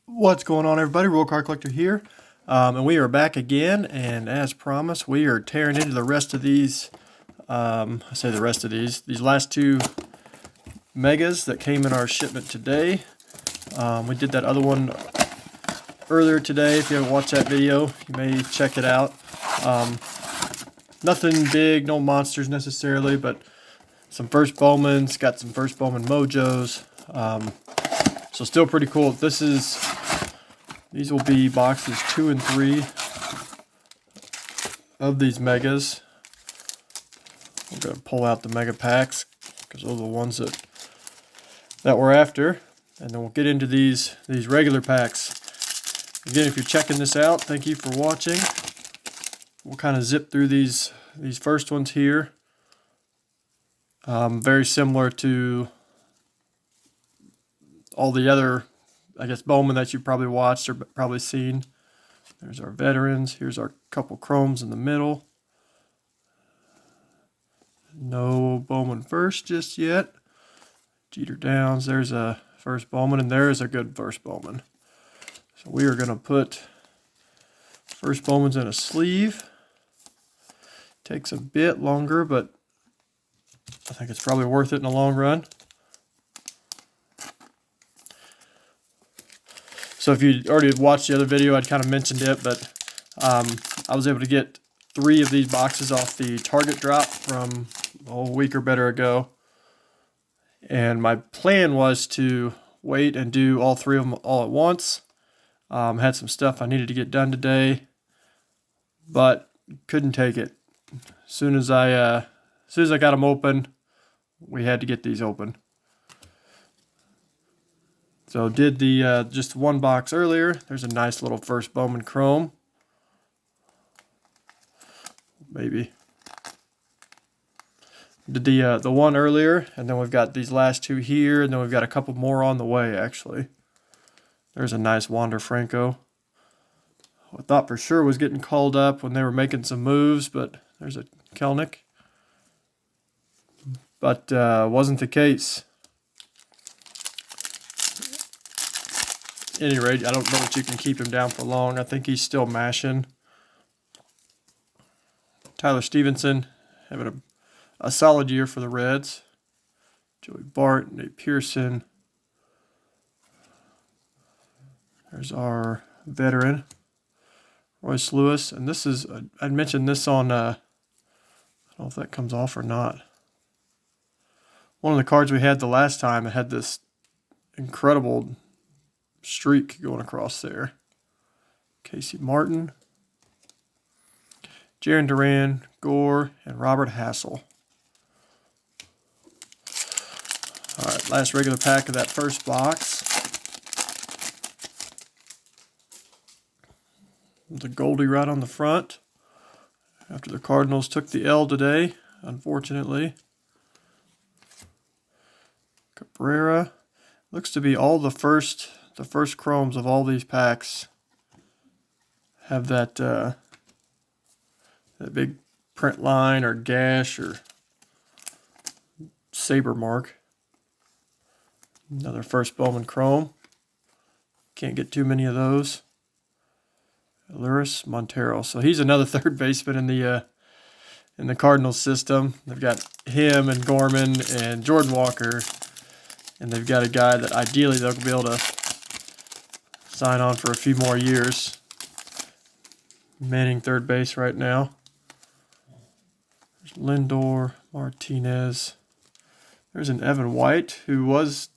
What's going on, everybody? Roll Card Collector here, and we are back again. And as promised, we are tearing into the rest of these. I say the rest of these last two megas that came in our shipment today. We did that other one earlier today. If you haven't watched that video, you may check it out. Nothing big, no monsters necessarily, but some first Bowmans. Got some first Bowman mojos. So still pretty cool. These will be boxes 2 and 3 of these megas. We're going to pull out the mega packs because those are the ones that we're after. And then we'll get into these regular packs. Again, if you're checking this out, thank you for watching. We'll kind of zip through these first ones here. Very similar to all the other, I guess, Bowman that you've probably watched or probably seen. There's our veterans. Here's our couple chromes in the middle. No Bowman first just yet. Jeter Downs. There's a first Bowman, and there's a good first Bowman. So we are going to put first Bowmans in a sleeve. Takes a bit longer, but I think it's probably worth it in the long run. So if you already watched the other video, I'd kind of mentioned it, but I was able to get 3 of these boxes off the Target drop from a week or better ago. And my plan was to wait and do all 3 of them all at once. Had some stuff I needed to get done today, but couldn't take it. As soon as I got them open, we had to get these open. So did the just one box earlier. There's a nice little first Bowman chrome. Maybe. Did the one earlier, and then we've got these last 2 here, and then we've got a couple more on the way, actually. There's a nice Wander Franco. I thought for sure was getting called up when they were making some moves, but there's a Kelnick. But wasn't the case. At any rate, I don't know if you can keep him down for long. I think he's still mashing. Tyler Stevenson having a solid year for the Reds. Joey Bart, Nate Pearson. There's our veteran, Royce Lewis. And this is, I'd mentioned this on, I don't know if that comes off or not. One of the cards we had the last time, it had this incredible streak going across there. Casey Martin, Jaron Duran, Gore, and Robert Hassel. All right, last regular pack of that first box. The Goldie right on the front. After the Cardinals took the L today, unfortunately. Cabrera. Looks to be all the first chromes of all these packs have that that big print line or gash or saber mark. Another first Bowman chrome. Can't get too many of those. Luris Montero. So he's another third baseman in the Cardinals system. They've got him and Gorman and Jordan Walker. And they've got a guy that ideally they'll be able to sign on for a few more years. Manning third base right now. There's Lindor, Martinez. There's an Evan White who was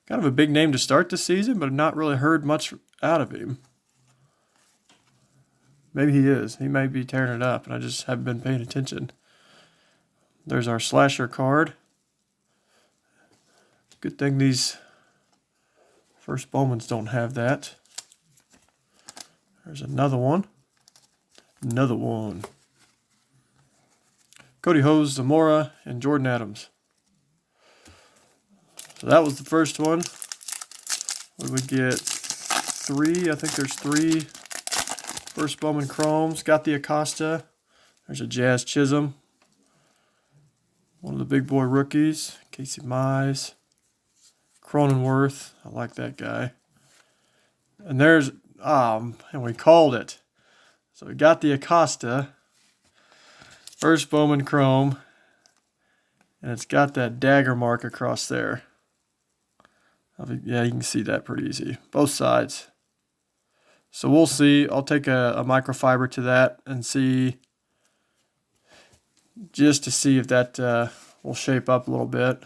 kind of a big name to start the season, but I've not really heard much out of him. Maybe he is. He may be tearing it up, and I just haven't been paying attention. There's our slasher card. Good thing these first Bowmans don't have that. There's another one. Another one. Cody Hose, Zamora, and Jordan Adams. So that was the first one. What did we get? 3. I think there's 3 first Bowman chromes. Got the Acosta. There's a Jazz Chisholm. One of the big boy rookies. Casey Mize. Cronenworth, I like that guy. And there's, and we called it. So we got the Acosta, first Bowman Chrome, and it's got that dagger mark across there. Yeah, you can see that pretty easy, both sides. So we'll see. I'll take a microfiber to that and see, just to see if that will shape up a little bit.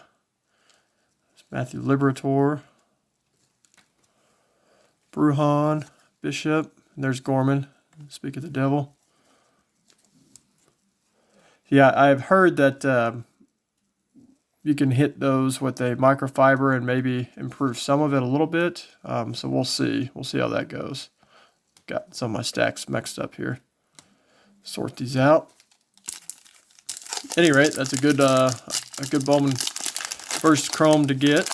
It's Matthew Liberator, Bruhan, Bishop, and there's Gorman. Speak of the devil. Yeah, I've heard that you can hit those with a microfiber and maybe improve some of it a little bit. So we'll see. We'll see how that goes. Got some of my stacks mixed up here. Sort these out. At any rate, that's a good Bowman first chrome to get.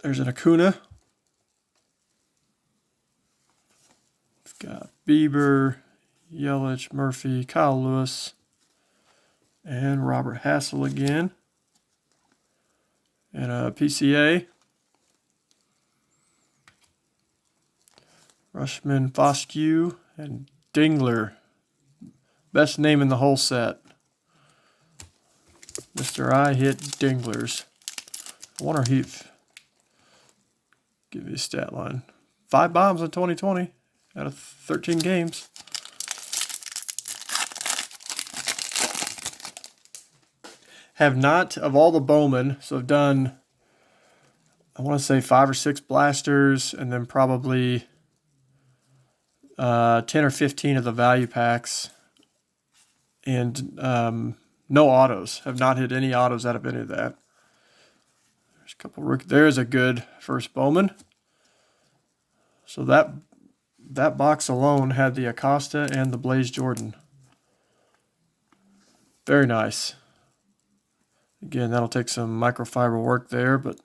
There's an Acuna. We've got Bieber, Yelich, Murphy, Kyle Lewis, and Robert Hassel again. And a PCA. Rushman, Foscue, and Dingler. Best name in the whole set. Mr. I hit Dinglers. I wonder if give you a stat line. 5 bombs in 2020 out of 13 games. Have not, of all the Bowman, so I've done, I want to say 5 or 6 blasters, and then probably 10 or 15 of the value packs. And no autos. Have not hit any autos out of any of that. There's a couple rookies. There's a good first Bowman. So that box alone had the Acosta and the Blaze Jordan. Very nice. Again, that'll take some microfiber work there, but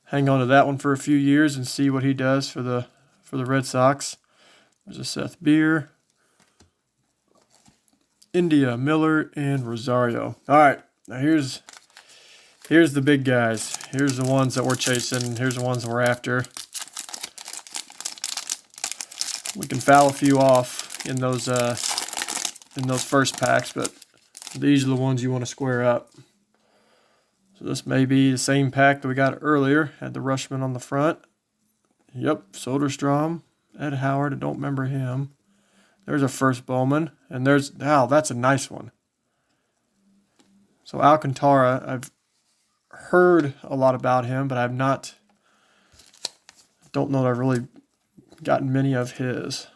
hang on to that one for a few years and see what he does for the Red Sox. There's a Seth Beer, India, Miller, and Rosario. All right, now here's the big guys. Here's the ones that we're chasing. Here's the ones that we're after. We can foul a few off in those first packs, but these are the ones you want to square up. So this may be the same pack that we got earlier. Had the Rushman on the front. Yep, Soderstrom, Ed Howard. I don't remember him. There's a first Bowman, and there's that's a nice one. So Alcantara, I've heard a lot about him, but don't know that I've really gotten many of his.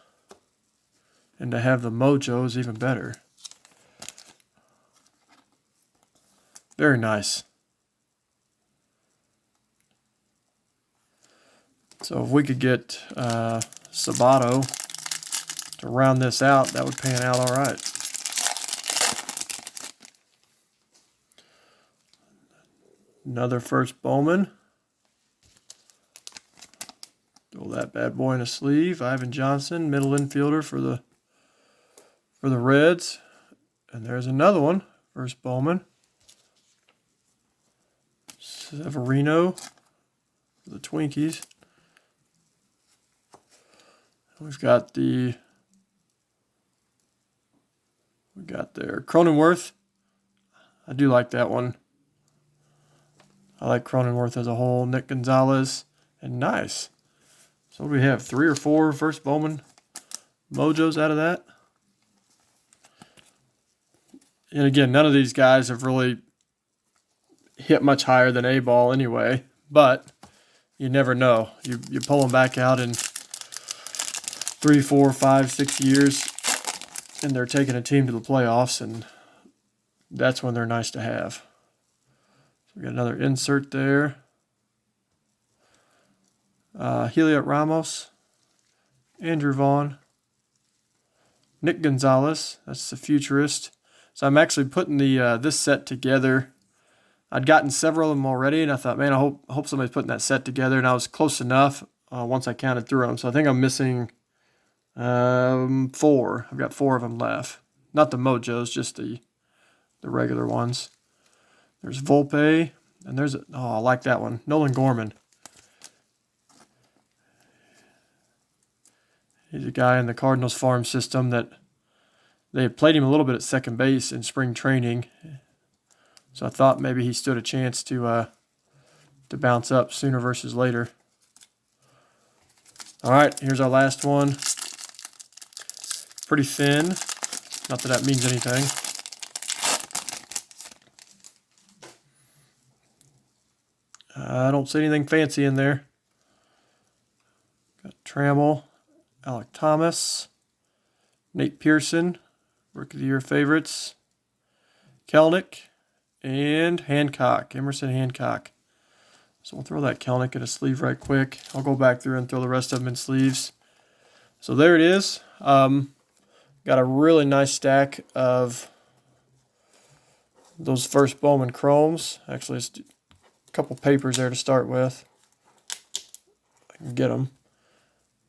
And to have the Mojo is even better. Very nice. So if we could get Sabato to round this out, that would pan out all right. Another first Bowman. Throw that bad boy in a sleeve. Ivan Johnson, middle infielder for the Reds. And there's another one. First Bowman. Severino for the Twinkies. We got there Cronenworth. I do like that one. I like Cronenworth as a whole. Nick Gonzalez. And nice. So we have 3 or 4 first Bowman Mojos out of that. And again, none of these guys have really hit much higher than A-ball anyway. But you never know. You pull them back out in 3, 4, 5, 6 years, and they're taking a team to the playoffs, and that's when they're nice to have. So we got another insert there. Heliot Ramos, Andrew Vaughn, Nick Gonzalez, that's the futurist. So I'm actually putting this set together. I'd gotten several of them already, and I thought, man, I hope somebody's putting that set together, and I was close enough once I counted through them. So I think I'm missing 4. I've got 4 of them left. Not the Mojos, just the regular ones. There's Volpe, And there's I like that one. Nolan Gorman. He's a guy in the Cardinals farm system that they had played him a little bit at second base in spring training. So I thought maybe he stood a chance to bounce up sooner versus later. All right, here's our last one. Pretty thin. Not that that means anything. I don't see anything fancy in there. Got Trammell, Alec Thomas, Nate Pearson, Rookie of the Year favorites, Kelnick, and Hancock, Emerson Hancock. So we'll throw that Kelnick in a sleeve right quick. I'll go back through and throw the rest of them in sleeves. So there it is. Got a really nice stack of those first Bowman Chromes. Actually, it's a couple papers there to start with. I can get them.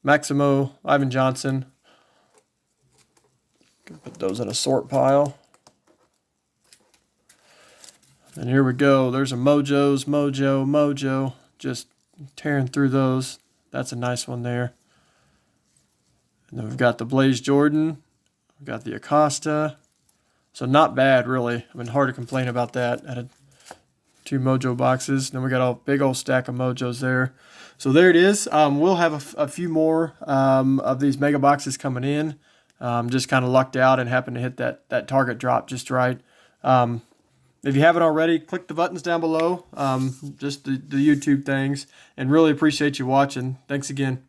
Maximo, Ivan Johnson. Can put those in a sort pile. And here we go. There's a Mojo. Just tearing through those. That's a nice one there. And then we've got the Blaze Jordan. We've got the Acosta. So not bad, really. I mean, hard to complain about that. I had 2 Mojo boxes. Then we got a big old stack of Mojos there. So there it is. We'll have a few more of these mega boxes coming in. Just kind of lucked out and happened to hit that target drop just right. If you haven't already, click the buttons down below, just the YouTube things, and really appreciate you watching. Thanks again.